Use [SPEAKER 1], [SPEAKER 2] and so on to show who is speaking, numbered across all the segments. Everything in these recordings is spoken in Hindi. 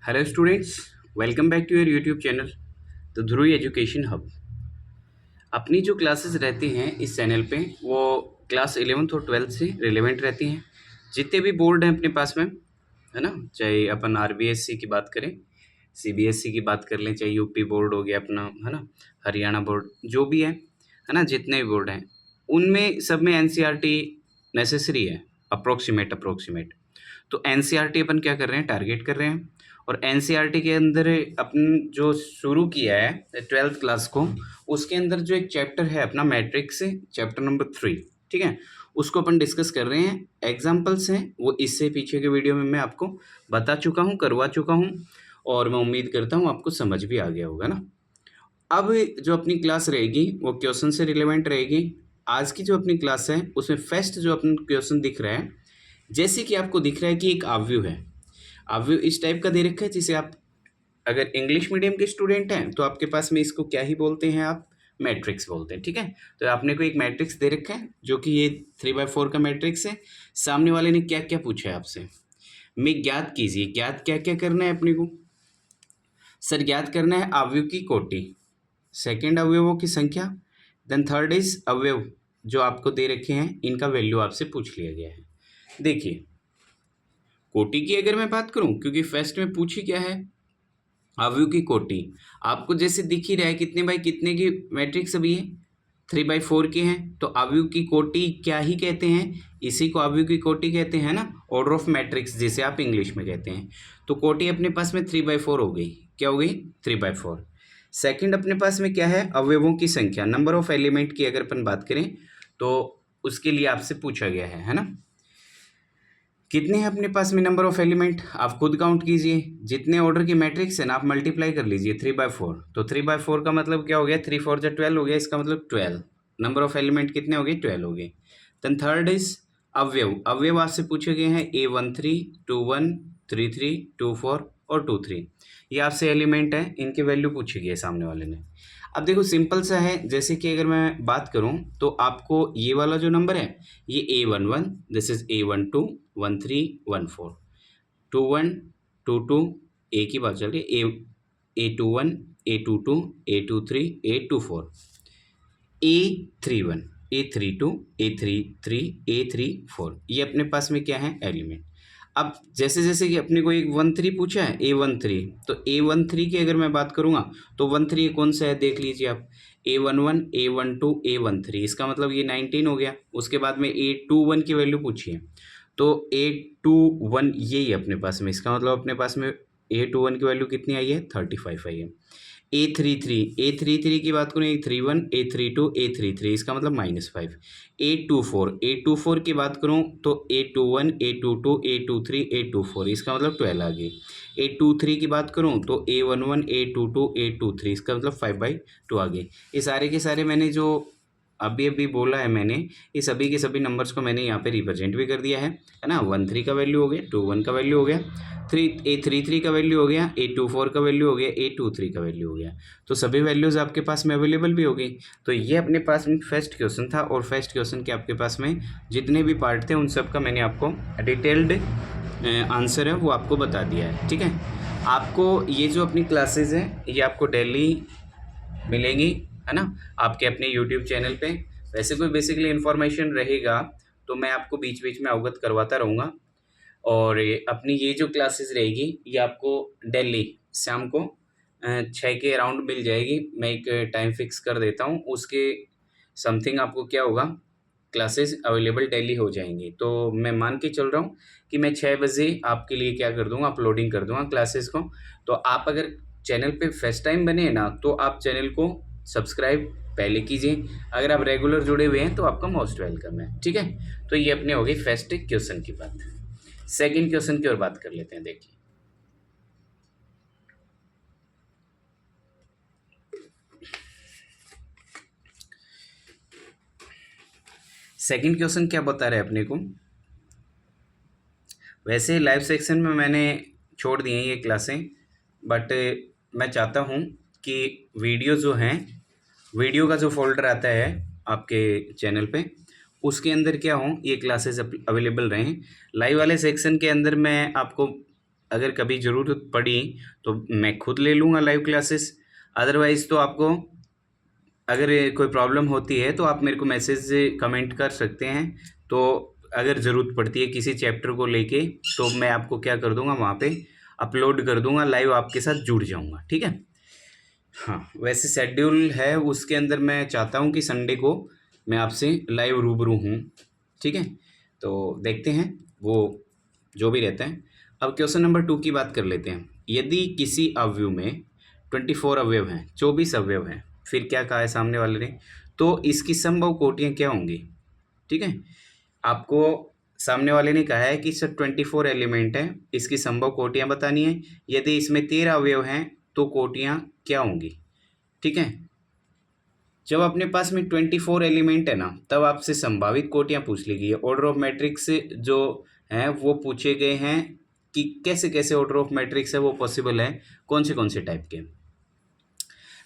[SPEAKER 1] Hello students, welcome back to your YouTube channel the Dhruv education hub. अपनी जो क्लासेस रहती हैं इस चैनल पे वो क्लास 11th और 12th से रिलेवेंट रहती हैं। जितने भी बोर्ड हैं अपने पास में, है ना, चाहे अपन आरबीएससी की बात करें, सीबीएसई की बात कर लें, चाहे यूपी बोर्ड हो गया अपना, है ना, हरियाणा बोर्ड, जो भी है ना, जितने भी बोर्ड हैं उनमें सब में एनसीईआरटी नेसेसरी है। अप्रोक्सीमेट तो एनसीईआरटी अपन क्या कर रहे हैं, टारगेट कर रहे हैं। और एनसीईआरटी के अंदर अपन जो शुरू किया है 12th क्लास को, उसके अंदर जो एक चैप्टर है अपना मैट्रिक्स से, चैप्टर नंबर 3, ठीक है, उसको अपन डिस्कस कर रहे हैं। एग्जाम्पल्स हैं वो इससे पीछे के वीडियो में मैं आपको बता चुका हूँ, करवा चुका हूँ, और मैं उम्मीद करता हूँ आपको समझ भी आ गया होगा ना। अब जो अपनी क्लास रहेगी वो क्वेश्चन से रिलेवेंट रहेगी। आज की जो अपनी क्लास है उसमें फर्स्ट जो अपन क्वेश्चन दिख रहा है, जैसे कि आपको दिख रहा है कि एक आव्यूह है। आव्यूह इस टाइप का दे रखा है जिसे आप अगर इंग्लिश मीडियम के स्टूडेंट हैं तो आपके पास में इसको क्या ही बोलते हैं, आप मैट्रिक्स बोलते हैं, ठीक है। तो आपने को एक मैट्रिक्स दे रखा है जो कि ये 3/4 का मैट्रिक्स है। सामने वाले ने क्या क्या पूछा है आपसे, मैं ज्ञात कीजिए। ज्ञात क्या क्या करना है अपने को? सर ज्ञात करना है अवयव की कोटि, सेकंड अवयवों की संख्या, देन थर्ड इज अवयव जो आपको दे रखे हैं इनका वैल्यू आपसे पूछ लिया गया है। देखिए कोटि की अगर मैं बात करूं, क्योंकि फर्स्ट में पूछी क्या है, अवयव की कोटि। आपको जैसे दिख ही रहा है कितने बाई कितने की मैट्रिक्स अभी है, 3/4 के हैं, तो अवयव की कोटि क्या ही कहते हैं, इसी को अवयव की कोटि कहते हैं ना, ऑर्डर ऑफ मैट्रिक्स जिसे आप इंग्लिश में कहते हैं। तो कोटि अपने पास में 3/4 हो गई, क्या हो गई, 3/4। सेकंड अपने पास में क्या है, अवयवों की संख्या, नंबर ऑफ एलिमेंट की अगर अपन बात करें तो उसके लिए आपसे पूछा गया है ना, कितने हैं अपने पास में नंबर ऑफ एलिमेंट, आप खुद काउंट कीजिए। जितने ऑर्डर की मैट्रिक्स है ना आप मल्टीप्लाई कर लीजिए 3/4। तो 3/4 का मतलब क्या हो गया, 3/4 = 12 हो गया, इसका मतलब 12। नंबर ऑफ एलिमेंट कितने हो गए, 12 हो गए। देन थर्ड इज अवयव। अवयव आपसे पूछे गए हैं A13, 21, 33, 24 और 23। ये आपसे एलिमेंट है, इनके वैल्यू पूछी गई है सामने वाले ने। अब देखो सिंपल सा है, जैसे कि अगर मैं बात करूं तो आपको ये वाला जो नंबर है ये A11, दिस इज A12, 13, 14, 21, 22, ए की बात चल रही है, A21, A22, A23, A24, A31, A32, A33, A34, ये अपने पास में क्या है, एलिमेंट। अब जैसे जैसे कि अपने को एक 13 पूछा है, A13, तो A13 की अगर मैं बात करूँगा तो 13 कौन सा है देख लीजिए आप, A11, A12, A13, इसका मतलब ये 19 हो गया। उसके बाद में A21 की वैल्यू पूछी है, तो A21 यही है अपने पास में, इसका मतलब अपने पास में A21 की वैल्यू कितनी आई है, 35 आई है। A33 की बात करूँ, A31, A32, A33, इसका मतलब -5। A24 की बात करूँ तो A21, A22, A23, A24, इसका मतलब 12 आ गई। A23 की बात करूँ तो A11, A22, A23, इसका मतलब 5/2 आ गई। ये सारे के सारे मैंने जो अभी अभी बोला है मैंने, ये सभी के सभी नंबर्स को मैंने यहाँ पे रिप्रेजेंट भी कर दिया है ना। 13 का वैल्यू हो गया, 21 का वैल्यू हो गया, A33 का वैल्यू हो गया, A24 का वैल्यू हो गया, A23 का वैल्यू हो गया। तो सभी वैल्यूज़ आपके पास में अवेलेबल भी हो गई। तो ये अपने पास में फर्स्ट क्वेश्चन था, और फर्स्ट क्वेश्चन के आपके पास में जितने भी पार्ट थे उन सब का मैंने आपको डिटेल्ड आंसर है वो आपको बता दिया है, ठीक है। आपको ये जो अपनी क्लासेज हैं ये आपको डेली मिलेंगी, है ना, आपके अपने यूट्यूब चैनल पे। वैसे कोई बेसिकली इन्फॉर्मेशन रहेगा तो मैं आपको बीच बीच में अवगत करवाता रहूँगा। और अपनी ये जो क्लासेस रहेगी ये आपको डेली शाम को 6 के अराउंड मिल जाएगी। मैं एक टाइम फिक्स कर देता हूँ, उसके समथिंग आपको क्या होगा, क्लासेस अवेलेबल डेली हो जाएंगी। तो मैं मान के चल रहा हूँ कि मैं 6 बजे आपके लिए क्या कर दूँगा, अपलोडिंग कर दूँगा क्लासेस को। तो आप अगर चैनल पे फर्स्ट टाइम बने हैं ना, तो आप चैनल को सब्सक्राइब पहले कीजिए। अगर आप रेगुलर जुड़े हुए हैं तो आपका मोस्ट वेलकम है, ठीक है। तो ये अपने हो गई फर्स्ट क्वेश्चन की बात। सेकंड क्वेश्चन की ओर बात कर लेते हैं। देखिए सेकंड क्वेश्चन क्या बता रहे हैं अपने को। वैसे लाइव सेक्शन में मैंने छोड़ दी हैं ये क्लासें, बट मैं चाहता हूँ कि वीडियो जो हैं, वीडियो का जो फोल्डर आता है आपके चैनल पे, उसके अंदर क्या हो, ये क्लासेस अवेलेबल रहें। लाइव वाले सेक्शन के अंदर मैं आपको अगर कभी ज़रूरत पड़ी तो मैं खुद ले लूँगा लाइव क्लासेस, अदरवाइज़ तो आपको अगर कोई प्रॉब्लम होती है तो आप मेरे को मैसेज कमेंट कर सकते हैं। तो अगर ज़रूरत पड़ती है किसी चैप्टर को लेके तो मैं आपको क्या कर दूँगा, वहाँ पे अपलोड कर दूँगा, लाइव आपके साथ जुड़ जाऊँगा, ठीक है। हाँ, वैसे शेड्यूल है उसके अंदर मैं चाहता हूँ कि संडे को मैं आपसे लाइव रूबरू हूँ, ठीक है। तो देखते हैं वो जो भी रहता है। अब क्वेश्चन नंबर 2 की बात कर लेते हैं। यदि किसी अवयव में 24 अवयव हैं, 24 अवयव हैं, फिर क्या कहा है सामने वाले ने, तो इसकी संभव कोटियाँ क्या होंगी, ठीक है। आपको सामने वाले ने कहा है कि सर 24 एलिमेंट है, इसकी संभव कोटियाँ बतानी है। यदि इसमें 13 अवयव हैं तो कोटियाँ क्या होंगी, ठीक है। जब अपने पास में 24 एलिमेंट है ना, तब आपसे संभावित कोटियाँ पूछ ली गई है। ऑर्डर ऑफ मैट्रिक्स जो हैं वो पूछे गए हैं कि कैसे कैसे ऑर्डर ऑफ मैट्रिक्स है वो पॉसिबल है, कौन से टाइप के।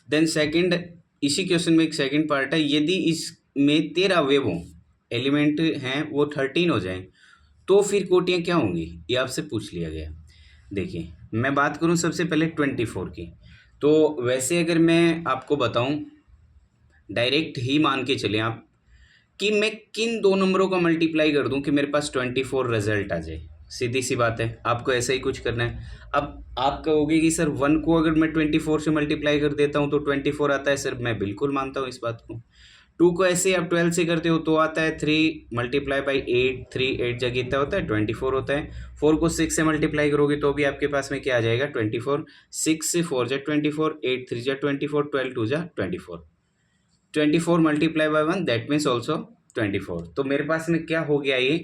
[SPEAKER 1] देन सेकंड, इसी क्वेश्चन में एक सेकंड पार्ट है, यदि इसमें 13 अवयव हों, एलिमेंट हैं वो 13 हो जाएं, तो फिर कोटियाँ क्या होंगी, ये आपसे पूछ लिया गया। देखिए मैं बात करूं सबसे पहले 24 की, तो वैसे अगर मैं आपको बताऊं, डायरेक्ट ही मान के चलें आप कि मैं किन दो नंबरों का मल्टीप्लाई कर दूं कि मेरे पास 24 रिजल्ट आ जाए। सीधी सी बात है, आपको ऐसा ही कुछ करना है। अब आप कहोगे कि सर 1 को अगर मैं 24 से मल्टीप्लाई कर देता हूं तो 24 आता है, सर मैं बिल्कुल मानता हूं इस बात को। 2 को ऐसे आप 12 से करते हो तो आता है 3 मल्टीप्लाई बाई 8, 3 8 जगह इतना होता है 24 होता है। 4 को 6 से मल्टीप्लाई करोगे तो भी आपके पास में क्या आ जाएगा 24। 6 से 4 जा 24, 8 3 जा 24, 12 2 जा 24, 24 multiply by 1 that means also 24। तो मेरे पास में क्या हो गया ये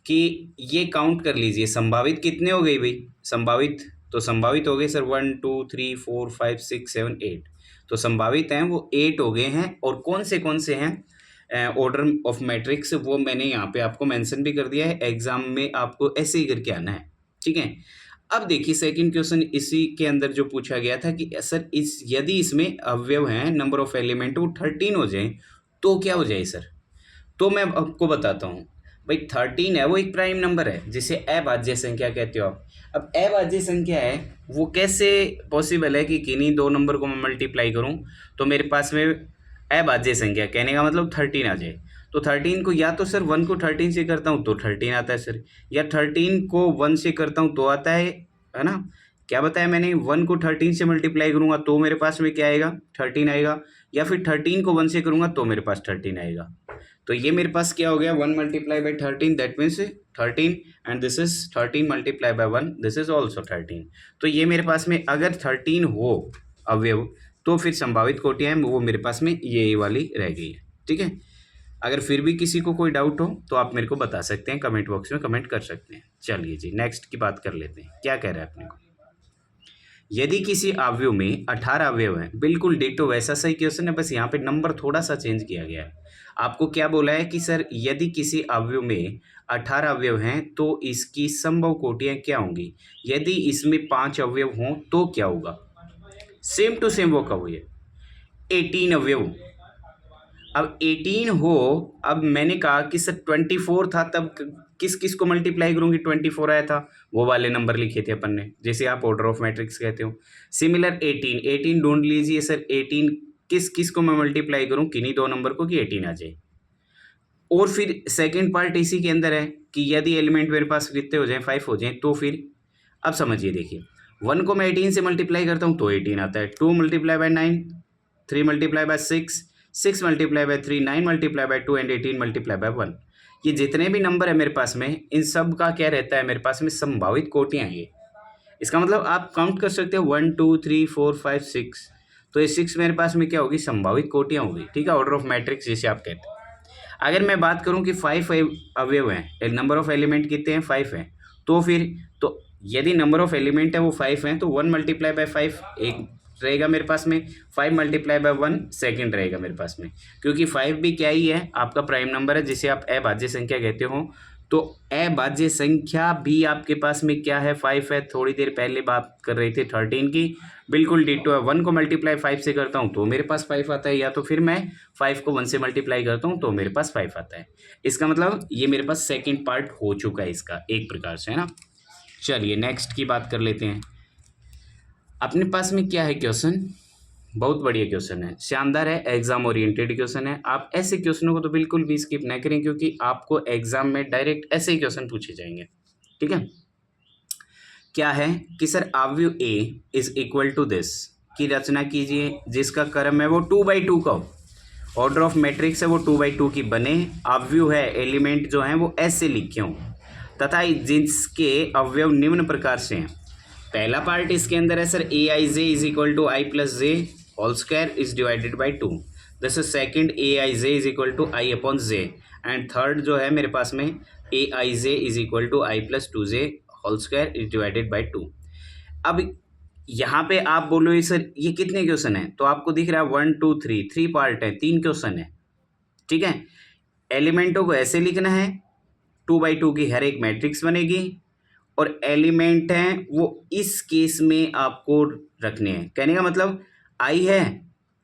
[SPEAKER 1] कि ये काउंट कर लीजिए संभावित कितने हो गई भाई, संभावित तो संभावित हो गए सर 1 2 3 4 5 6 7 8, तो संभावित हैं वो 8 हो गए हैं। और कौन से हैं ऑर्डर ऑफ मैट्रिक्स, वो मैंने यहाँ पे आपको मेंशन भी कर दिया है, एग्जाम में आपको ऐसे ही करके आना है, ठीक है। अब देखिए सेकंड क्वेश्चन इसी के अंदर जो पूछा गया था कि सर इस यदि इसमें अवयव हैं नंबर ऑफ एलिमेंट वो 13 हो जाए तो क्या हो जाए सर। तो मैं आपको बताता हूँ भाई, 13 है वो एक प्राइम नंबर है जिसे अभाज्य संख्या कहते हो आप। अब अभाज्य संख्या है वो कैसे पॉसिबल है कि किन्हीं दो नंबर को मैं मल्टीप्लाई करूँ तो मेरे पास में अभाज्य संख्या, कहने का मतलब 13 आ जाए। तो 13 को या तो सर 1 को 13 से करता हूँ तो 13 आता है सर, या 13 को 1 से करता हूँ तो आता है ना। क्या बताया मैंने, 1 को 13 से मल्टीप्लाई करूँगा तो मेरे पास में क्या आएगा 13 आएगा, या फिर 13 को 1 से करूँगा तो मेरे पास 13 आएगा। तो ये मेरे पास क्या हो गया 1 multiply by 13 that means 13, and this is 13 multiply by 1 this is also 13। तो ये मेरे पास में अगर 13 हो अवयव तो फिर संभावित कोटियाँ हैं वो मेरे पास में ये वाली रह गई है, ठीक है। अगर फिर भी किसी को कोई डाउट हो तो आप मेरे को बता सकते हैं, कमेंट बॉक्स में कमेंट कर सकते हैं। चलिए जी नेक्स्ट की बात कर लेते हैं, क्या कह रहा है अपने को। यदि किसी अवयव में 18 अवयव हैं, बिल्कुल डिटो वैसा सही क्वेश्चन है, बस यहाँ पे नंबर थोड़ा सा चेंज किया गया है। आपको क्या बोला है कि सर यदि किसी अवयव में 18 अवयव हैं तो इसकी संभव कोटियाँ क्या होंगी, यदि इसमें 5 अवयव हों तो क्या होगा। सेम टू सेम वो कहो, ये 18 अवयव। अब 18 हो, अब मैंने कहा कि सर 24 था तब किस किस को मल्टीप्लाई करूँगी, 24 आया था वो वाले नंबर लिखे थे अपन ने, जैसे आप ऑर्डर ऑफ मैट्रिक्स कहते हो। सिमिलर 18 ढूंढ लीजिए सर, 18 किस किस को मैं मल्टीप्लाई करूँ, किन्हीं दो नंबर को कि 18 आ जाए। और फिर सेकेंड पार्ट इसी के अंदर है कि यदि एलिमेंट मेरे पास कितने हो जाए 5 हो जाए तो फिर, अब समझिए देखिए 1 को मैं 18 से मल्टीप्लाई करता हूँ तो 18 आता है, 2 multiply by 9, 3 multiply by 6, 6 multiply by 3, 9 multiply by 2 and 18 multiply by 1। ये जितने भी नंबर है मेरे पास में इन सब का क्या रहता है मेरे पास में संभावित कोटियाँ ये। इसका मतलब आप काउंट कर सकते हो 1 2 3 4 5 6, तो ये 6 मेरे पास में क्या होगी संभावित कोटियाँ होगी, ठीक है, ऑर्डर ऑफ मैट्रिक्स जिसे आप कहते हैं। अगर मैं बात करूं कि 5 अवयव हैं, नंबर ऑफ एलिमेंट कितने हैं 5 हैं, तो फिर तो यदि नंबर ऑफ एलिमेंट है वो 5 हैं तो 1 मल्टीप्लाई बाई 5 एक रहेगा मेरे पास में, 5 मल्टीप्लाई बाई 1 सेकेंड रहेगा मेरे पास में, क्योंकि 5 भी क्या ही है आपका प्राइम नंबर है जिसे आप अभाज्य संख्या कहते हो। तो अभाज्य संख्या भी आपके पास में क्या है 5 है। थोड़ी देर पहले बात कर रहे थे 13 की, बिल्कुल डिटो है। 1 को मल्टीप्लाई 5 से करता हूँ तो मेरे पास 5 आता है, या तो फिर मैं 5 को 1 से मल्टीप्लाई करता हूँ तो मेरे पास 5 आता है। इसका मतलब ये मेरे पास सेकंड पार्ट हो चुका है इसका एक प्रकार से, है ना। चलिए नेक्स्ट की बात कर लेते हैं। अपने पास में क्या है क्वेश्चन, बहुत बढ़िया क्वेश्चन है, शानदार है, एग्जाम ओरिएंटेड क्वेश्चन है। आप ऐसे क्वेश्चनों को तो बिल्कुल भी स्किप ना करें, क्योंकि आपको एग्जाम में डायरेक्ट ऐसे ही क्वेश्चन पूछे जाएंगे। ठीक है, क्या है कि सर अवयव ए इज इक्वल टू दिस की रचना कीजिए जिसका क्रम है वो 2/2 का हो, ऑर्डर ऑफ मैट्रिक्स है वो 2/2 की बने, अवयव है एलिमेंट जो है वो ऐसे लिखे हों तथा जिसके अवयव निम्न प्रकार से हैं। पहला पार्ट इसके अंदर है sir A I J is equal to I plus J whole square is divided by 2। This is second A I J is equal to I upon J. And third जो है मेरे पास में A I J is equal to I plus 2 J whole square is divided by 2। अब यहाँ पे आप बोलो सर ये कितने क्वेश्चन है, तो आपको दिख रहा है 1 2 3, 3 पार्ट है, 3 क्वेश्चन है। ठीक है, एलिमेंटों को ऐसे लिखना है, 2/2 की हर एक मैट्रिक्स बनेगी और एलिमेंट हैं वो इस केस में आपको रखने हैं। कहने का मतलब आई है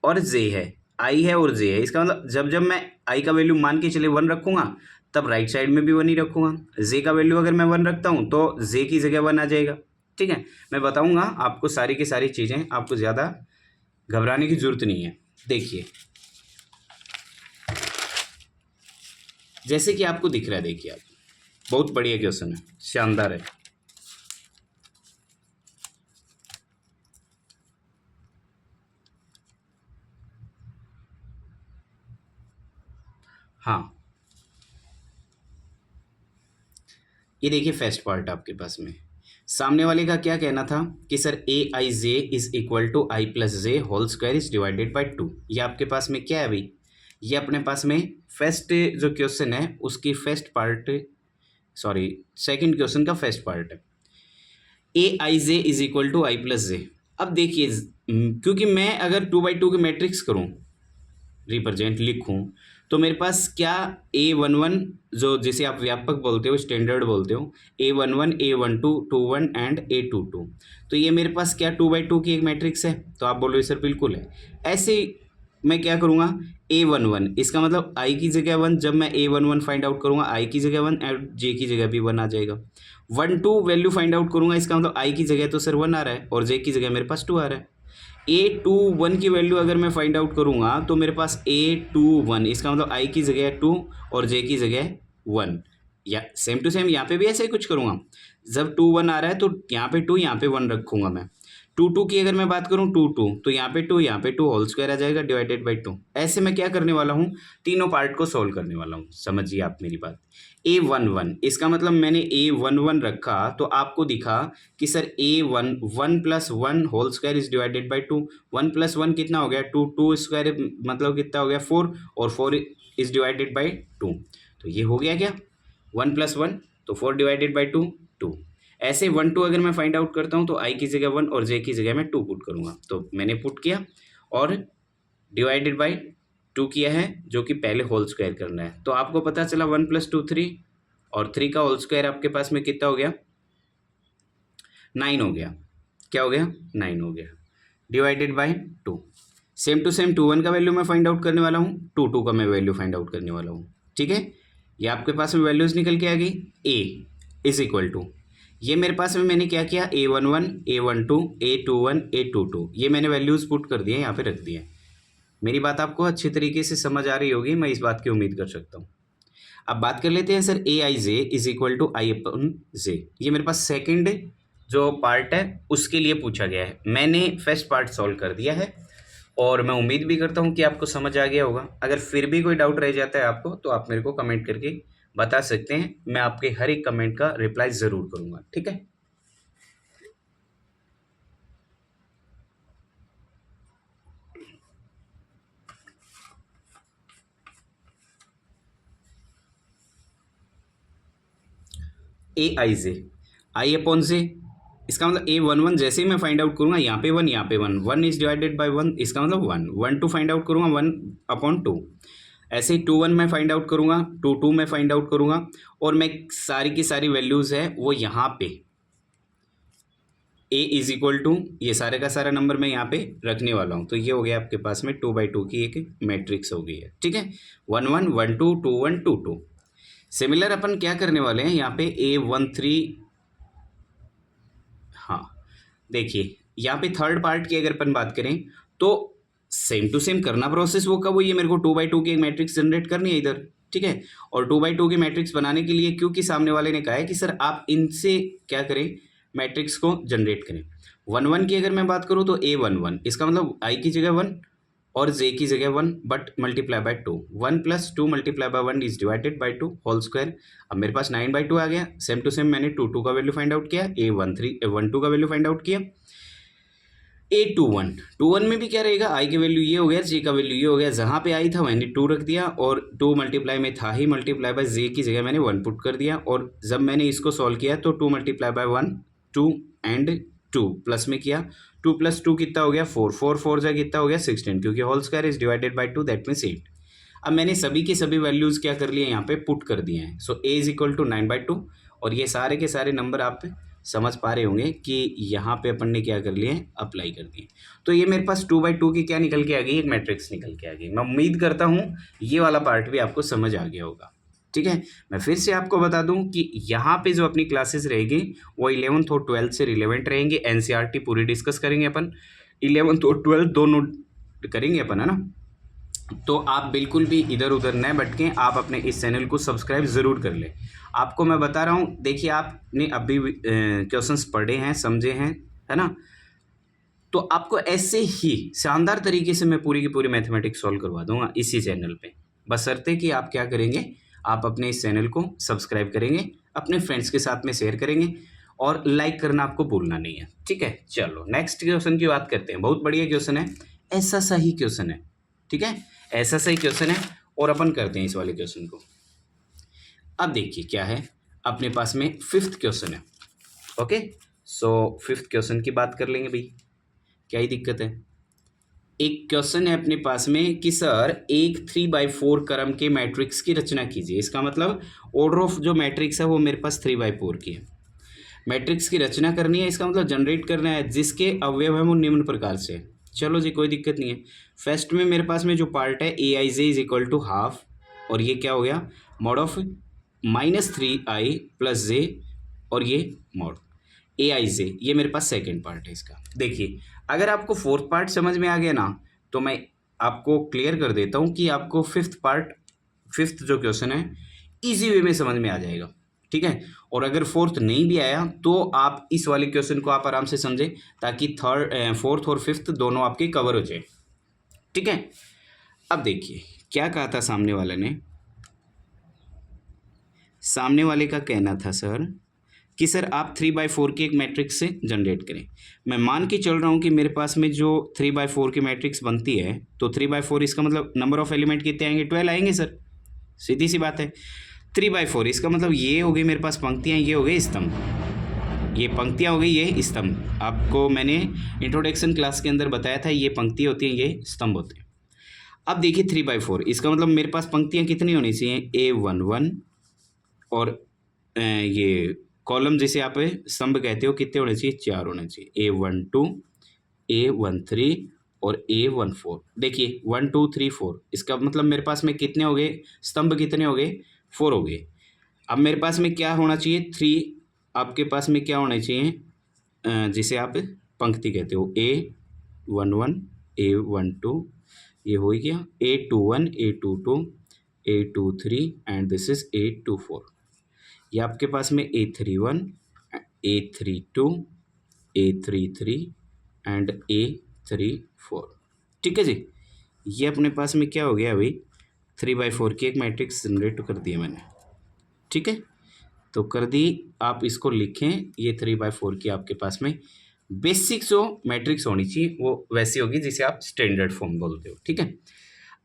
[SPEAKER 1] और जे है, आई है और जे है। इसका मतलब जब जब मैं आई का वैल्यू मान के चले 1 रखूंगा तब राइट साइड में भी 1 ही रखूंगा। जे का वैल्यू अगर मैं 1 रखता हूं तो जे की जगह 1 आ जाएगा। ठीक है, मैं बताऊंगा आपको सारी की सारी चीज़ें, आपको ज़्यादा घबराने की जरूरत नहीं है। देखिए जैसे कि आपको दिख रहा है, देखिए आप, बहुत बढ़िया क्वेश्चन है, शानदार है। हाँ, ये देखिए फर्स्ट पार्ट आपके पास में सामने वाले का क्या कहना था कि sir A I J is equal to I plus J whole square is divided by 2। ये आपके पास में क्या है भाई, ये अपने पास में फर्स्ट जो क्वेश्चन है उसकी first part, sorry second question का फर्स्ट पार्ट है। A I J is equal to I plus J. अब देखिए क्योंकि मैं अगर 2/2 की मैट्रिक्स करूं, रिप्रेजेंट लिखूं, तो मेरे पास क्या A11 जो जिसे आप व्यापक बोलते हो, स्टैंडर्ड बोलते हो, A11 A12 21 एंड A22, तो ये मेरे पास क्या 2/2 की एक मैट्रिक्स है। तो आप बोलो सर बिल्कुल है। ऐसे मैं क्या करूँगा, A11 इसका मतलब आई की जगह 1, जब मैं A11 फाइंड आउट करूँगा आई की जगह 1 और जे की जगह भी 1 आ जाएगा। 1 2 वैल्यू फाइंड आउट करूँगा, इसका मतलब आई की जगह तो सर 1 आ रहा है और जे की जगह मेरे पास 2 आ रहा है। A21 की वैल्यू अगर मैं फाइंड आउट करूँगा तो मेरे पास A21 इसका मतलब आई की जगह 2 और जे की जगह 1, या सेम टू सेम यहाँ पे भी ऐसे ही कुछ करूँगा। जब 2 1 आ रहा है तो यहाँ पे 2 यहाँ पे 1 रखूँगा मैं। 2 2 की अगर मैं बात करूँ 2 2, तो यहाँ पे 2 होल स्क्वायर आ जाएगा डिवाइडेड बाई 2। ऐसे मैं क्या करने वाला हूँ, तीनों पार्ट को सॉल्व करने वाला हूँ। समझिए आप मेरी बात। A11 इसका मतलब मैंने A11 रखा तो आपको दिखा कि sir A1 1 + 1 whole square is divided by 2। 1 + 1 कितना हो गया 2, 2 स्क्वायर मतलब कितना हो गया 4, और 4 इज डिवाइडेड बाई 2। तो ये हो गया क्या 1 + 1, तो 4 डिवाइडेड बाई 2 2। ऐसे 1 2 अगर मैं फाइंड आउट करता हूँ तो आई की जगह 1 और जे की जगह मैं 2 पुट करूँगा। तो मैंने पुट किया और डिवाइडेड बाई 2 किया है, जो कि पहले होल स्क्वायर करना है। तो आपको पता चला 1 + 2 3, और 3 का होल स्क्वायर आपके पास में कितना हो गया 9 हो गया। क्या हो गया 9 हो गया divided by 2। Same to same 2 1 का वैल्यू मैं फाइंड आउट करने वाला हूँ, 2 2 का मैं वैल्यू फाइंड आउट करने वाला हूँ। ठीक है, ये आपके पास में वैल्यूज निकल के आ गई। ए इज इक्वल टू, ये मेरे पास में मैंने क्या किया A11 A12 A21 A22, ये मैंने वैल्यूज पुट कर दिए यहाँ पे रख दिए। मेरी बात आपको अच्छी तरीके से समझ आ रही होगी, मैं इस बात की उम्मीद कर सकता हूँ। अब बात कर लेते हैं sir A I J is equal to I upon J. ये मेरे पास सेकंड जो पार्ट है उसके लिए पूछा गया है। मैंने फर्स्ट पार्ट सॉल्व कर दिया है और मैं उम्मीद भी करता हूँ कि आपको समझ आ गया होगा। अगर फिर भी कोई डाउट रह जाता है आपको तो आप मेरे को कमेंट करके बता सकते हैं, मैं आपके हर एक कमेंट का रिप्लाई ज़रूर करूँगा। ठीक है, A I J I upon जे, इसका मतलब A11 जैसे ही मैं फाइंड आउट करूँगा यहाँ पे 1 यहाँ पे 1, 1 इज डिवाइडेड बाई 1, इसका मतलब 1 1 2 फाइंड आउट करूँगा 1/2। ऐसे ही 2 1 मैं फाइंड आउट करूँगा, 2 2 मैं फाइंड आउट करूँगा, और मैं सारी की सारी वैल्यूज़ है वो यहाँ पे A इज इक्वल टू ये सारे का सारा नंबर मैं यहाँ पे रखने वाला हूँ। तो ये हो गया आपके पास में 2/2 की एक मैट्रिक्स हो गई है। ठीक है, 1 1 1 2 2 1 2 2। सिमिलर अपन क्या करने वाले हैं यहाँ पे A13 देखिए यहाँ पे थर्ड पार्ट की अगर अपन बात करें तो सेम टू सेम करना प्रोसेस वो कब हुई है, मेरे को 2x2 की एक मैट्रिक्स जनरेट करनी है इधर, ठीक है। और 2x2 की मैट्रिक्स बनाने के लिए क्योंकि सामने वाले ने कहा है कि सर आप इनसे क्या करें, मैट्रिक्स को जनरेट करें। 1 1 की अगर मैं बात करूँ तो A11, इसका मतलब आई की जगह 1 और जे की जगह 1 but multiply by 2, 1 + 2 multiply by 1 is divided by 2 whole square. अब मेरे पास 9/2 आ गया। सेम टू सेम मैंने 2 2 का वैल्यू फाइंड आउट किया, A13 A12 का वैल्यू फाइंड आउट किया। A21 में भी क्या रहेगा, आई की वैल्यू ये हो गया, जे का वैल्यू ये हो गया, जहाँ पे आई था मैंने 2 रख दिया और 2 मल्टीप्लाई में था ही, मल्टीप्लाई बाय जे की जगह मैंने 1 पुट कर दिया। और जब मैंने इसको सॉल्व किया तो 2 मल्टीप्लाई बाय 1 2 एंड 2 प्लस में किया, 2 + 2 कितना हो गया 4, 4 4 जा कितना हो गया 16, क्योंकि whole square is divided by 2 that means 8। अब मैंने सभी के सभी वैल्यूज़ क्या कर लिए यहाँ पे पुट कर दिए हैं। सो a इज इक्वल टू 9/2 और ये सारे के सारे नंबर आप समझ पा रहे होंगे कि यहाँ पे अपन ने क्या कर लिए, अप्लाई कर दिए। तो ये मेरे पास 2/2 की क्या निकल के आ गई, एक मैट्रिक्स निकल के आ गई। मैं उम्मीद करता हूँ ये वाला पार्ट भी आपको समझ आ गया होगा, ठीक है। मैं फिर से आपको बता दूं कि यहाँ पे जो अपनी क्लासेस रहेगी वो 11th और 12th से रिलेवेंट रहेंगे। एनसीईआरटी पूरी डिस्कस करेंगे अपन, 11th और 12th दोनों करेंगे अपन, है ना। तो आप बिल्कुल भी इधर उधर न भटकें, आप अपने इस चैनल को सब्सक्राइब ज़रूर कर लें। आपको मैं बता रहा हूँ, देखिए आपने अभी क्वेश्चंस पढ़े हैं, समझे हैं, है ना। तो आपको ऐसे ही शानदार तरीके से मैं पूरी की पूरी मैथमेटिक्स सॉल्व करवा दूंगा इसी चैनल पे। बशर्ते कि आप क्या करेंगे, आप अपने इस चैनल को सब्सक्राइब करेंगे, अपने फ्रेंड्स के साथ में शेयर करेंगे और लाइक करना आपको भूलना नहीं है, ठीक है। चलो नेक्स्ट क्वेश्चन की बात करते हैं। बहुत बढ़िया क्वेश्चन है, ऐसा सही क्वेश्चन है, ठीक है, ऐसा सही क्वेश्चन है। और अपन करते हैं इस वाले क्वेश्चन को। अब देखिए क्या है अपने पास में, 5th क्वेश्चन है। ओके, सो 5th क्वेश्चन की बात कर लेंगे भाई, क्या ही दिक्कत है। एक क्वेश्चन है अपने पास में कि सर एक 3/4 क्रम के मैट्रिक्स की रचना कीजिए। इसका मतलब ऑर्डर ऑफ जो मैट्रिक्स है वो मेरे पास 3/4 की है, मैट्रिक्स की रचना करनी है, इसका मतलब जनरेट करना है जिसके अवयव है वो निम्न प्रकार से। चलो जी कोई दिक्कत नहीं है। फर्स्ट में मेरे पास में जो पार्ट है Aij is equal to half, और ये क्या हो गया मॉड ऑफ -3i + j, और ये मॉड Aij, ये मेरे पास सेकेंड पार्ट है इसका। देखिए अगर आपको फोर्थ पार्ट समझ में आ गया ना तो मैं आपको क्लियर कर देता हूँ कि आपको फिफ्थ जो क्वेश्चन है इजी वे में समझ में आ जाएगा, ठीक है। और अगर फोर्थ नहीं भी आया तो आप इस वाले क्वेश्चन को आप आराम से समझें ताकि फोर्थ और फिफ्थ दोनों आपके कवर हो जाए, ठीक है। अब देखिए क्या कहा था सामने वाले ने, सामने वाले का कहना था सर कि सर आप 3/4 की एक मैट्रिक्स से जनरेट करें। मैं मान के चल रहा हूँ कि मेरे पास में जो 3/4 की मैट्रिक्स बनती है तो 3/4 इसका मतलब नंबर ऑफ एलिमेंट कितने आएंगे, 12 आएंगे सर, सीधी सी बात है। 3/4 इसका मतलब ये हो गई मेरे पास पंक्तियाँ, ये हो गई स्तंभ, ये पंक्तियाँ हो गई ये स्तंभ। आपको मैंने इंट्रोडक्शन क्लास के अंदर बताया था ये पंक्तियाँ होती हैं ये स्तंभ होते हैं। अब देखिए 3/4 इसका मतलब मेरे पास पंक्तियाँ कितनी होनी चाहिए, A11 और ये कॉलम जिसे आप स्तंभ कहते हो कितने होने चाहिए, 4 होने चाहिए, A12 A13 और A14। देखिए 1 2 3 4 इसका मतलब मेरे पास में कितने हो गए स्तंभ, कितने हो गए 4 हो गए। अब मेरे पास में क्या होना चाहिए 3, आपके पास में क्या होना चाहिए जिसे आप पंक्ति कहते हो, A11 A12, ये हो गया A21 A22 A23 and this is A24। ये आपके पास में A31 A32 A33 and A34, ठीक है जी। ये अपने पास में क्या हो गया अभी 3/4 की एक मैट्रिक्स जनरेट कर दी है मैंने, ठीक है। तो कर दी, आप इसको लिखें, ये 3/4 की आपके पास में बेसिक जो मैट्रिक्स होनी चाहिए वो वैसी होगी जिसे आप स्टैंडर्ड फॉर्म बोलते हो, ठीक है।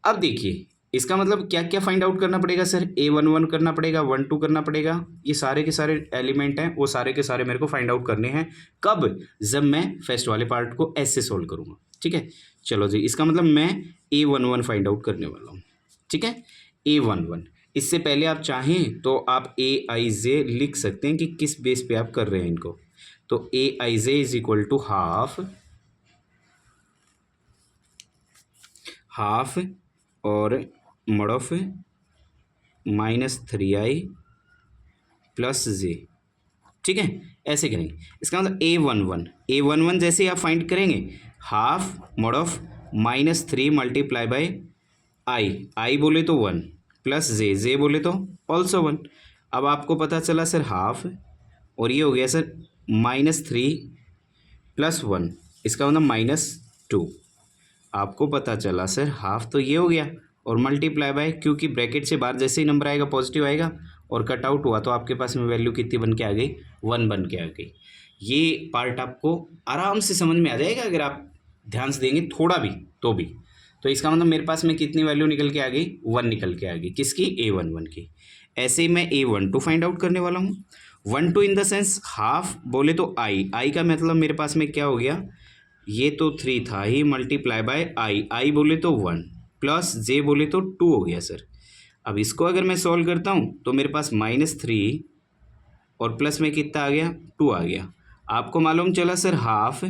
[SPEAKER 1] अब देखिए इसका मतलब क्या क्या फाइंड आउट करना पड़ेगा सर, A11 करना पड़ेगा, 1 2 करना पड़ेगा, ये सारे के सारे एलिमेंट हैं वो सारे के सारे मेरे को फाइंड आउट करने हैं। कब, जब मैं फर्स्ट वाले पार्ट को ऐसे सोल्व करूँगा, ठीक है। चलो जी इसका मतलब मैं A11 फाइंड आउट करने वाला हूँ, ठीक है। A11 इससे पहले आप चाहें तो आप Aij लिख सकते हैं कि किस बेस पे आप कर रहे हैं इनको। तो Aij is equal to half और मॉड ऑफ -3i + j, ठीक है, ऐसे करेंगे। इसका मतलब A11 जैसे आप फाइंड करेंगे, half mod of -3 multiply by I बोले तो 1 प्लस जे बोले तो ऑल्सो 1। अब आपको पता चला सर हाफ, और ये हो गया सर -3 प्लस 1, इसका मतलब -2। आपको पता चला सर हाफ तो ये हो गया, और मल्टीप्लाई बाय, क्योंकि ब्रैकेट से बाहर जैसे ही नंबर आएगा पॉजिटिव आएगा, और कट आउट हुआ तो आपके पास में वैल्यू कितनी बन के आ गई, 1 बन के आ गई। ये पार्ट आपको आराम से समझ में आ जाएगा अगर आप ध्यान से देंगे थोड़ा भी तो भी। तो इसका मतलब मेरे पास में कितनी वैल्यू निकल के आ गई, 1 निकल के आ गई, किसकी, A11 की। ऐसे ही मैं A12 फाइंड आउट करने वाला हूँ। 12 इन द सेंस हाफ बोले तो आई का मतलब मेरे पास में क्या हो गया, ये तो 3 था ही, मल्टीप्लाई बाय आई बोले तो 1 प्लस जे बोले तो 2 हो गया सर। अब इसको अगर मैं सॉल्व करता हूँ तो मेरे पास -3 और प्लस में कितना आ गया, 2 आ गया। आपको मालूम चला सर हाफ,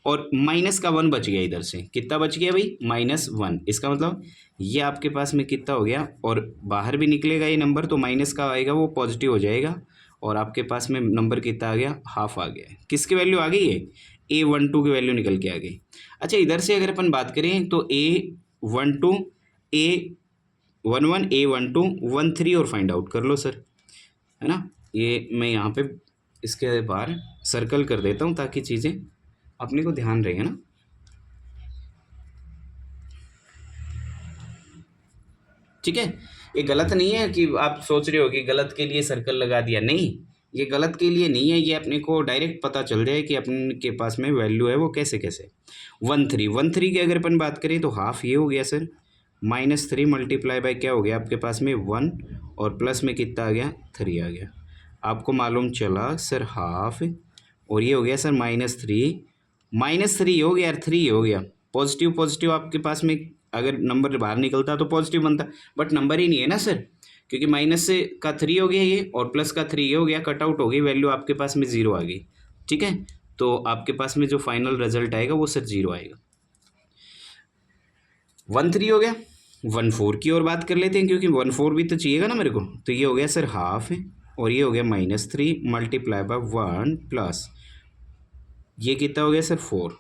[SPEAKER 1] और माइनस का 1 बच गया, इधर से कितना बच गया भाई, -1। इसका मतलब ये आपके पास में कितना हो गया, और बाहर भी निकलेगा ये नंबर तो माइनस का आएगा वो पॉजिटिव हो जाएगा, और आपके पास में नंबर कितना आ गया, हाफ आ गया। किसकी वैल्यू आ गई है, A12 की वैल्यू निकल के आ गई। अच्छा, इधर से अगर अपन बात करें तो A12 A11 A12 13 और फाइंड आउट कर लो सर, है ना। ये मैं यहाँ पे इसके बाहर सर्कल कर देता हूँ ताकि चीज़ें अपने को ध्यान रहे, है ना। ठीक है, ये गलत नहीं है कि आप सोच रहे हो कि गलत के लिए सर्कल लगा दिया, नहीं, ये गलत के लिए नहीं है, ये अपने को डायरेक्ट पता चल जाए कि अपने के पास में वैल्यू है वो कैसे कैसे। 13 की अगर अपन बात करें तो हाफ ये हो गया सर, -3 मल्टीप्लाई बाय क्या हो गया आपके पास में 1, और प्लस में कितना आ गया, 3 आ गया। आपको मालूम चला सर हाफ, और ये हो गया सर -3 हो गया यार, 3 हो गया। पॉजिटिव पॉजिटिव आपके पास में अगर नंबर बाहर निकलता तो पॉजिटिव बनता, बट नंबर ही नहीं है ना सर, क्योंकि माइनस से का 3 हो गया ये, और प्लस का 3 ये हो गया, कट आउट हो गई, वैल्यू आपके पास में 0 आ गई। ठीक है, तो आपके पास में जो फाइनल रिजल्ट आएगा वो सर 0 आएगा। 13 हो गया। 14 की और बात कर लेते हैं, क्योंकि 14 भी तो चाहिएगा ना मेरे को। तो ये हो गया सर हाफ, और ये हो गया -3 मल्टीप्लाई बाय 1 प्लस ये कितना हो गया सर 4,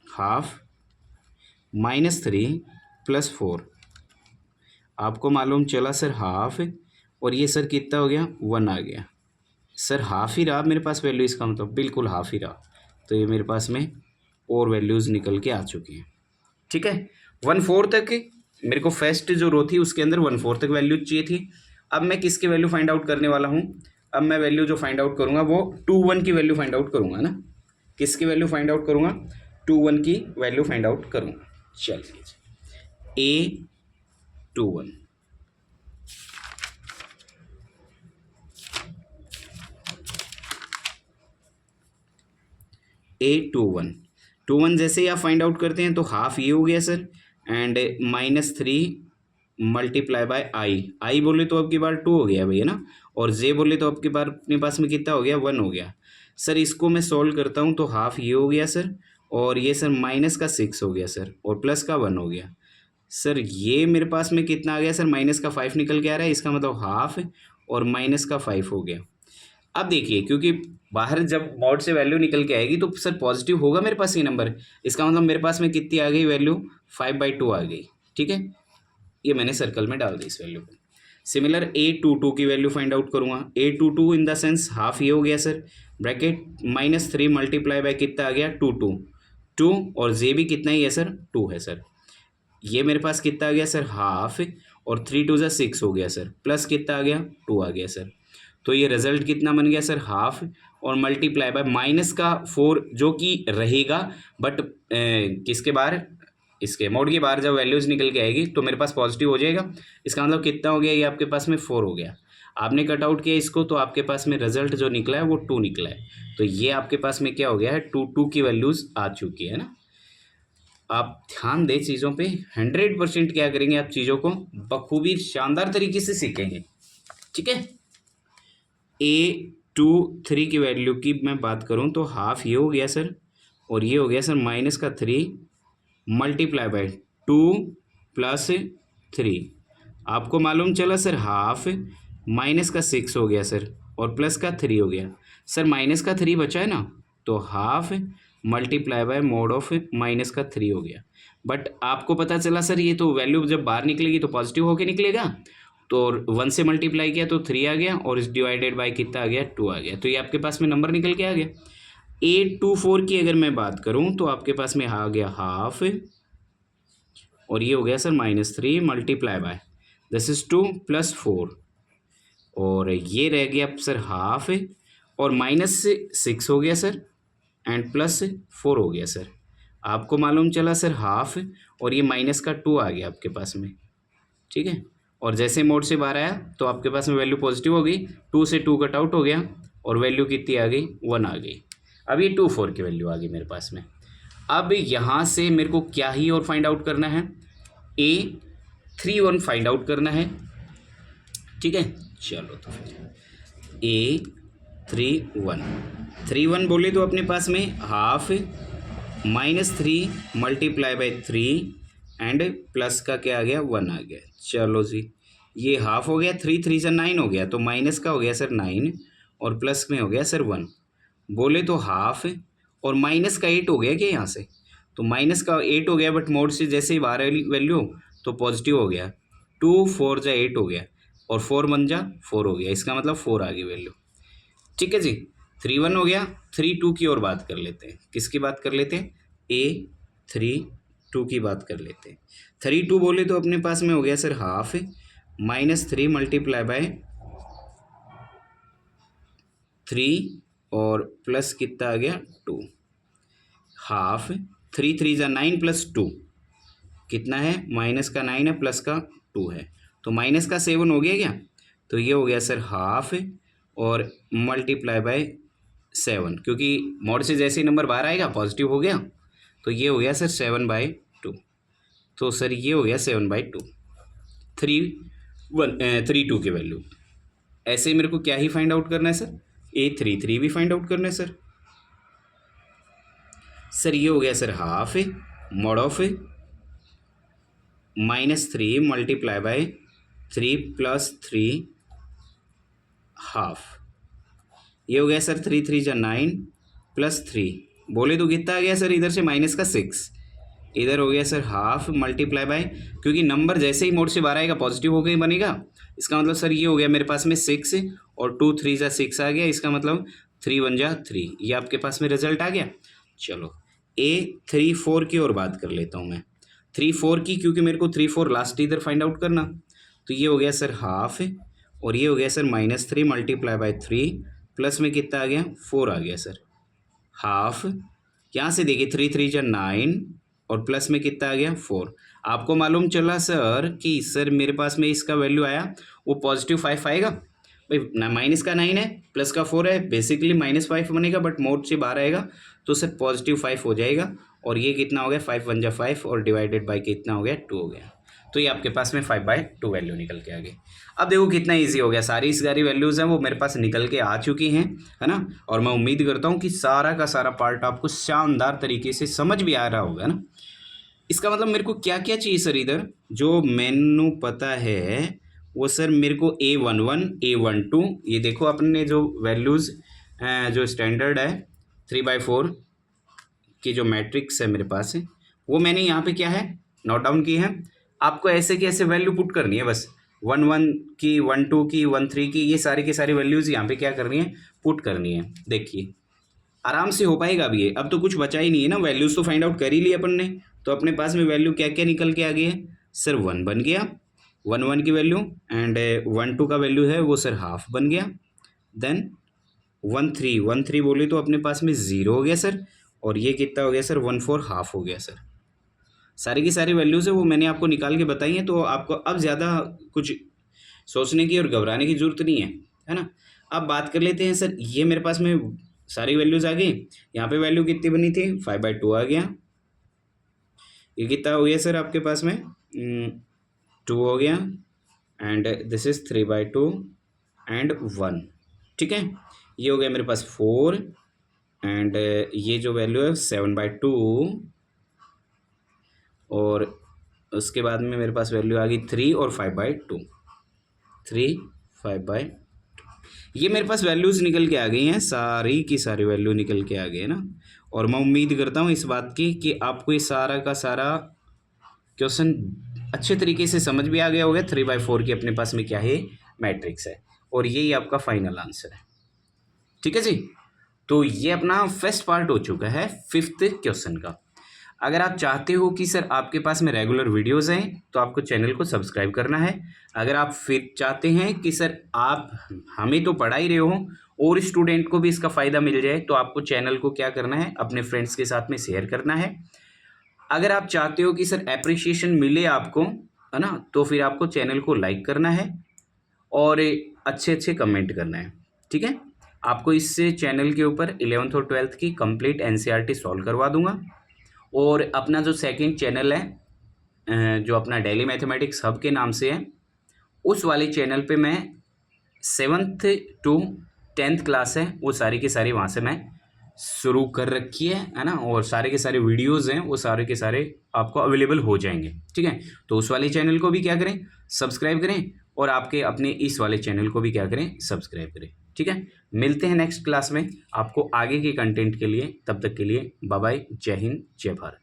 [SPEAKER 1] हाफ -3 प्लस 4। आपको मालूम चला सर हाफ, और ये सर कितना हो गया, 1 आ गया। सर हाफ ही रहा मेरे पास वैल्यू, इसका मतलब बिल्कुल हाफ ही रहा। तो ये मेरे पास में और वैल्यूज़ निकल के आ चुकी हैं। ठीक है, 14 तक मेरे को फर्स्ट जो रो थी उसके अंदर 14 तक वैल्यू चाहिए थी। अब मैं किसकी वैल्यू फाइंड आउट करने वाला हूँ, अब मैं वैल्यू जो फाइंड आउट करूँगा वो 21 की वैल्यू फाइंड आउट करूँगा ना। किसकी वैल्यू फाइंड आउट करूँगा, 21 की वैल्यू फाइंड आउट करूँगा। चलिए, A21 A21 जैसे ही आप फाइंड आउट करते हैं तो हाफ ये हो गया sir, and -3 multiply by I बोले तो आपकी बार 2 हो गया भैया ना, और जे बोले तो आपकी बार अपने पास में कितना हो गया, 1 हो गया। सर इसको मैं सॉल्व करता हूँ तो हाफ ये हो गया सर, और ये सर माइनस का 6 हो गया सर, और प्लस का 1 हो गया। सर ये मेरे पास में कितना आ गया सर, माइनस का 5 निकल के आ रहा है, इसका मतलब हाफ और माइनस का 5 हो गया। अब देखिए, क्योंकि बाहर जब मॉड से वैल्यू निकल के आएगी तो सर पॉजिटिव होगा मेरे पास ये नंबर, इसका मतलब मेरे पास में कितनी आ गई वैल्यू, 5/2 आ गई। ठीक है, ये मैंने सर्कल में डाल दी इस वैल्यू को। सिमिलर A22 की वैल्यू फाइंड आउट करूँगा। A22 in the sense half ये हो गया सर, ब्रैकेट -3 मल्टीप्लाई बाय कितना आ गया, 2 और जे भी कितना ही है सर, 2 है सर। ये मेरे पास कितना आ गया सर, हाफ, और 3 2 6 हो गया सर, प्लस कितना आ गया, 2 आ गया सर। तो ये रिजल्ट कितना बन गया सर, हाफ, और मल्टीप्लाई बाय माइनस का 4 जो कि रहेगा, बट किसके बाहर, इसके मोड के बाहर जब वैल्यूज़ निकल के आएगी तो मेरे पास पॉजिटिव हो जाएगा। इसका मतलब कितना हो गया, ये आपके पास में 4 हो गया। आपने कट आउट किया इसको तो आपके पास में रिजल्ट जो निकला है वो 2 निकला है। तो ये आपके पास में क्या हो गया है, 2 की वैल्यूज़ आ चुकी है ना। आप ध्यान दें चीज़ों पे, 100% क्या करेंगे, आप चीज़ों को बखूबी शानदार तरीके से सीखेंगे। ठीक है, A23 की वैल्यू की मैं बात करूं तो हाफ ये हो गया सर, और ये हो गया सर माइनस का 3 मल्टीप्लाई बाय 2 प्लस 3। आपको मालूम चला सर हाफ माइनस का 6 हो गया सर, और प्लस का 3 हो गया सर, माइनस का 3 बचा है ना, तो half multiply by mode of minus का 3 हो गया। बट आपको पता चला सर ये तो वैल्यू जब बाहर निकलेगी तो पॉजिटिव होके निकलेगा, तो 1 से मल्टीप्लाई किया तो 3 आ गया और इस डिवाइडेड बाय कितना आ गया 2 आ गया, तो ये आपके पास में नंबर निकल के आ गया। 824 की अगर मैं बात करूं तो आपके पास में आ गया हाफ और ये हो गया sir -3 multiply by this is 2 + 4 और ये रह गया सर हाफ और -6 हो गया सर एंड +4 हो गया सर। आपको मालूम चला सर हाफ और ये माइनस का 2 आ गया आपके पास में, ठीक है। और जैसे मोड से बाहर आया तो आपके पास में वैल्यू पॉजिटिव हो गई, 2 से 2 कट आउट हो गया और वैल्यू कितनी आ गई 1 आ गई। अब ये 24 की वैल्यू आ गई मेरे पास में। अब यहाँ से मेरे को क्या ही और फाइंड आउट करना है, A31 फाइंड आउट करना है, ठीक है। चलो तो फिर A31 बोले तो अपने पास में half -3 multiply bye 3 and plus का क्या आ गया 1 आ गया। चलो जी, ये हाफ हो गया, 3 3 से 9 हो गया, तो माइनस का हो गया सर 9 और प्लस में हो गया सर 1। बोले तो हाफ और माइनस का 8 हो गया क्या यहाँ से, तो माइनस का 8 हो गया, बट मोड से जैसे ही बाहर वैल्यू तो पॉजिटिव हो गया, 2 4 जा 8 हो गया और 4 1 जा 4 हो गया, इसका मतलब 4 आ गई वैल्यू, ठीक है जी। 31 हो गया। 32 की और बात कर लेते हैं, किसकी बात कर लेते हैं, A32 की बात कर लेते हैं। 32 बोले तो अपने पास में हो गया सर हाफ -3 मल्टीप्लाई बाय 3 और प्लस कितना आ गया 2, हाफ 3 3 जा 9 + 2 कितना है, माइनस का 9 है प्लस का 2 है, तो माइनस का 7 हो गया क्या, तो ये हो गया सर हाफ और मल्टीप्लाई बाय 7, क्योंकि मोड से जैसे ही नंबर बाहर आएगा पॉजिटिव हो गया, तो ये हो गया सर 7/2, तो सर ये हो गया 7/2। 32 की वैल्यू ऐसे ही मेरे को क्या ही फाइंड आउट करना है सर, A33 भी फाइंड आउट करना है सर। सर ये हो गया sir half mod of -3 multiply bye 3 + 3 half, ये हो गया सर 3 3 जा 9 + 3 बोले तो कितना आ गया सर, इधर से माइनस का 6, इधर हो गया सर हाफ मल्टीप्लाई बाय, क्योंकि नंबर जैसे ही मोड से बाहर आएगा पॉजिटिव होकर ही बनेगा, इसका मतलब सर ये हो गया मेरे पास में 6 और 2 3 जा 6 आ गया, इसका मतलब 3 1 जा 3, ये आपके पास में रिजल्ट आ गया। चलो A34 की और बात कर लेता हूँ मैं, 3 4 की, क्योंकि मेरे को 3 4 लास्ट इधर फाइंड आउट करना, तो ये हो गया सर हाफ और ये हो गया सर -3 मल्टीप्लाई बाय 3 प्लस में कितना आ गया 4 आ गया सर हाफ, यहाँ से देखिए 3 3 जा 9 और प्लस में कितना आ गया 4। आपको मालूम चला सर कि सर मेरे पास में इसका वैल्यू आया वो +5 आएगा भाई, ना माइनस का 9 है प्लस का 4 है, बेसिकली -5 बनेगा, बट मोड से बाहर आएगा तो सर +5 हो जाएगा, और ये कितना हो गया 5 1 जा 5 और डिवाइडेड बाय कितना हो गया 2 हो गया, तो ये आपके पास में 5/2 वैल्यू निकल के आ गई। अब देखो कितना इजी हो गया, सारी वैल्यूज़ हैं वो मेरे पास निकल के आ चुकी हैं, है ना। और मैं उम्मीद करता हूँ कि सारा का सारा पार्ट आपको शानदार तरीके से समझ भी आ रहा होगा ना। इसका मतलब मेरे को क्या क्या चाहिए सर, इधर जो मैनू पता है वो सर मेरे को A11 A12, ये देखो अपने जो वैल्यूज़ जो स्टैंडर्ड है 3/4 की जो मैट्रिक्स है मेरे पास है, वो मैंने यहाँ पे क्या है नोट डाउन की है। आपको ऐसे की ऐसे वैल्यू पुट करनी है बस, 1 1 की 1 2 की 1 3 की, ये सारी की सारी वैल्यूज़ यहाँ पे क्या करनी है पुट करनी है। देखिए आराम से हो पाएगा अब, ये अब तो कुछ बचा ही नहीं है ना, वैल्यूज़ तो फाइंड आउट कर ही ली अपन ने, तो अपने पास में वैल्यू क्या क्या निकल के आ गई है सर, 1 बन गया 1 1 की वैल्यू, एंड 1 2 का वैल्यू है वो सर हाफ बन गया, देन 1 3 बोले तो अपने पास में 0 हो गया सर, और ये कितना हो गया सर 1 4 हाफ हो गया सर। सारी की सारी वैल्यूज़ है वो मैंने आपको निकाल के बताई हैं, तो आपको अब ज़्यादा कुछ सोचने की और घबराने की ज़रूरत नहीं है ना। अब बात कर लेते हैं सर, ये मेरे पास में सारी वैल्यूज़ आ गई, यहाँ पे वैल्यू कितनी बनी थी 5/2 आ गया, ये कितना हो गया सर आपके पास में 2 हो गया, एंड दिस इज 3/2 एंड 1, ठीक है। ये हो गया मेरे पास 4 एंड ये जो वैल्यू है 7/2, और उसके बाद में मेरे पास वैल्यू आ गई 3 और 5/2, 3 5/2। ये मेरे पास वैल्यूज़ निकल के आ गई हैं, सारी की सारी वैल्यू निकल के आ गई है ना। और मैं उम्मीद करता हूँ इस बात की कि आपको ये सारा का सारा क्वेश्चन अच्छे तरीके से समझ भी आ गया होगा। 3/4 की अपने पास में क्या है, मैट्रिक्स है, और यही आपका फाइनल आंसर है। ठीक है जी, तो ये अपना फर्स्ट पार्ट हो चुका है 5th क्वेश्चन का। अगर आप चाहते हो कि सर आपके पास में रेगुलर वीडियोस हैं तो आपको चैनल को सब्सक्राइब करना है। अगर आप फिर चाहते हैं कि सर आप हमें तो पढ़ा ही रहे हो और स्टूडेंट को भी इसका फ़ायदा मिल जाए, तो आपको चैनल को क्या करना है, अपने फ्रेंड्स के साथ में शेयर करना है। अगर आप चाहते हो कि सर एप्रिसिएशन मिले आपको, है ना, तो फिर आपको चैनल को लाइक करना है और अच्छे अच्छे कमेंट करना है। ठीक है, आपको इससे चैनल के ऊपर 11th और 12th की कंप्लीट एनसीईआरटी सॉल्व करवा दूंगा। और अपना जो सेकंड चैनल है जो अपना डेली मैथमेटिक्स हब के नाम से है, उस वाले चैनल पे मैं 7th to 10th क्लास है वो सारी की सारी वहाँ से मैं शुरू कर रखी है ना, और सारे के सारे वीडियोस हैं वो सारे के सारे आपको अवेलेबल हो जाएंगे। ठीक है, तो उस वाले चैनल को भी क्या करें, सब्सक्राइब करें, और आपके अपने इस वाले चैनल को भी क्या करें, सब्सक्राइब करें। ठीक है, मिलते हैं नेक्स्ट क्लास में आपको आगे के कंटेंट के लिए। तब तक के लिए बाय बाय, जय हिंद, जय भारत।